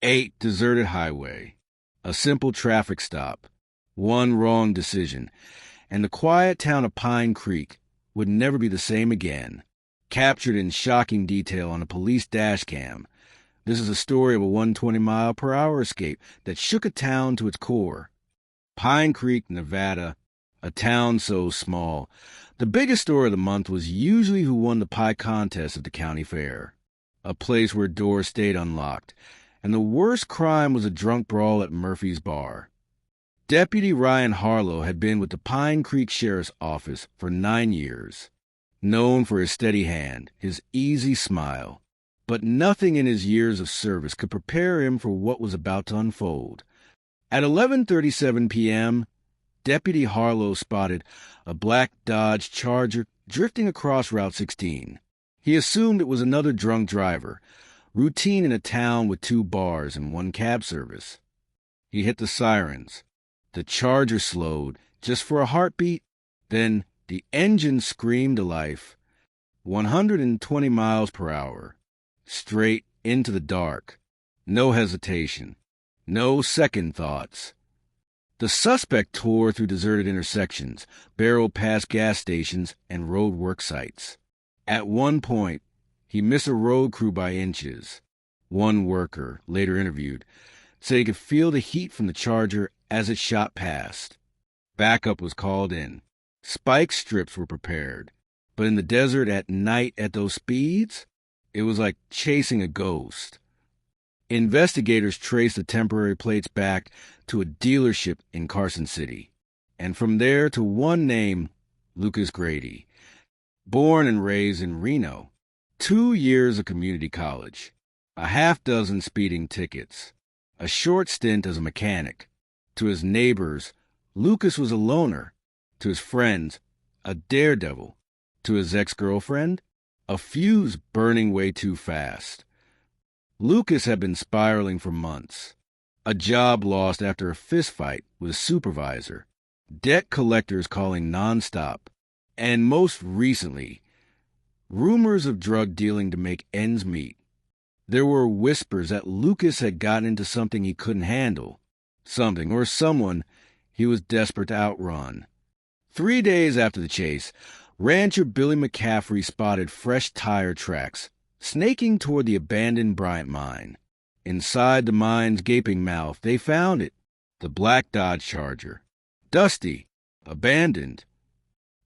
8. Deserted highway. A simple traffic stop. One wrong decision. And the quiet town of Pine Creek would never be the same again. Captured in shocking detail on a police dashcam. This is a story of a 120-mile-per-hour escape that shook a town to its core. Pine Creek, Nevada, a town so small. The biggest story of the month was usually who won the pie contest at the county fair. A place where doors stayed unlocked. And the worst crime was a drunk brawl at Murphy's Bar. Deputy Ryan Harlow had been with the Pine Creek Sheriff's Office for 9 years, known for his steady hand, his easy smile. But nothing in his years of service could prepare him for what was about to unfold. At 11:37 p.m., Deputy Harlow spotted a black Dodge Charger drifting across Route 16. He assumed it was another drunk driver, routine in a town with 2 bars and 1 cab service. He hit the sirens. The Charger slowed just for a heartbeat. Then the engine screamed to life. 120 miles per hour. Straight into the dark. No hesitation. No second thoughts. The suspect tore through deserted intersections, barreled past gas stations and road work sites. At one point, he missed a road crew by inches. One worker, later interviewed, said he could feel the heat from the Charger as it shot past. Backup was called in. Spike strips were prepared. But in the desert at night at those speeds, it was like chasing a ghost. Investigators traced the temporary plates back to a dealership in Carson City, and from there to one name, Lucas Grady. Born and raised in Reno, 2 years of community college, a half-dozen speeding tickets, a short stint as a mechanic. To his neighbors, Lucas was a loner. To his friends, a daredevil. To his ex-girlfriend, a fuse burning way too fast. Lucas had been spiraling for months. A job lost after a fistfight with a supervisor. Debt collectors calling nonstop. And most recently, rumors of drug dealing to make ends meet. There were whispers that Lucas had gotten into something he couldn't handle. Something or someone he was desperate to outrun. 3 days after the chase, rancher Billy McCaffrey spotted fresh tire tracks, snaking toward the abandoned Bryant mine. Inside the mine's gaping mouth, they found it, the black Dodge Charger. Dusty, abandoned.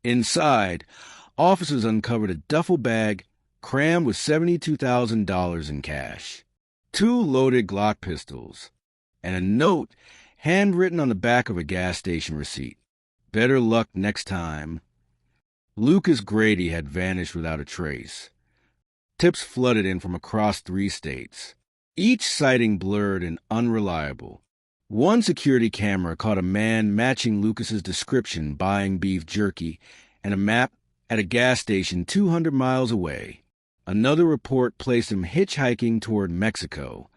Inside, officers uncovered a duffel bag crammed with $72,000 in cash, 2 loaded Glock pistols, and a note handwritten on the back of a gas station receipt. Better luck next time. Lucas Grady had vanished without a trace. Tips flooded in from across 3 states, each sighting blurred and unreliable. One security camera caught a man matching Lucas's description buying beef jerky and a map at a gas station 200 miles away. Another report placed him hitchhiking toward Mexico.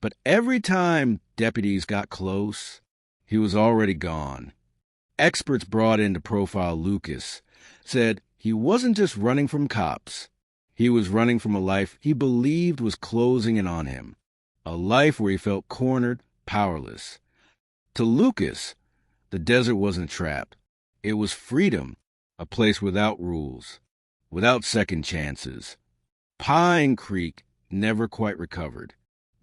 But every time deputies got close, he was already gone. Experts brought in to profile Lucas said he wasn't just running from cops. He was running from a life he believed was closing in on him. A life where he felt cornered, powerless. To Lucas, the desert wasn't a trap. It was freedom, a place without rules, without second chances. Pine Creek never quite recovered.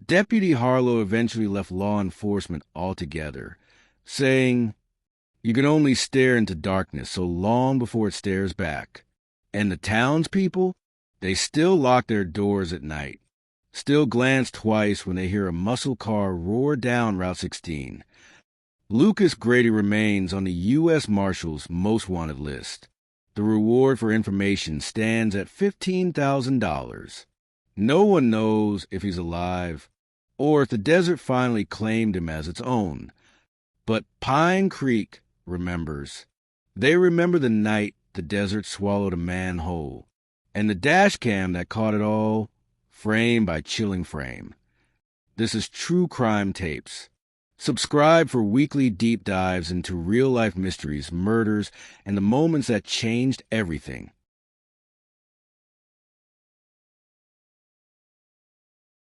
Deputy Harlow eventually left law enforcement altogether, saying, "You can only stare into darkness so long before it stares back." And the townspeople, they still lock their doors at night, still glance twice when they hear a muscle car roar down Route 16. Lucas Grady remains on the U.S. Marshal's most wanted list. The reward for information stands at $15,000. No one knows if he's alive or if the desert finally claimed him as its own. But Pine Creek remembers. They remember the night the desert swallowed a man whole, and the dashcam that caught it all, frame by chilling frame. This is True Crime Tapes. Subscribe for weekly deep dives into real-life mysteries, murders, and the moments that changed everything.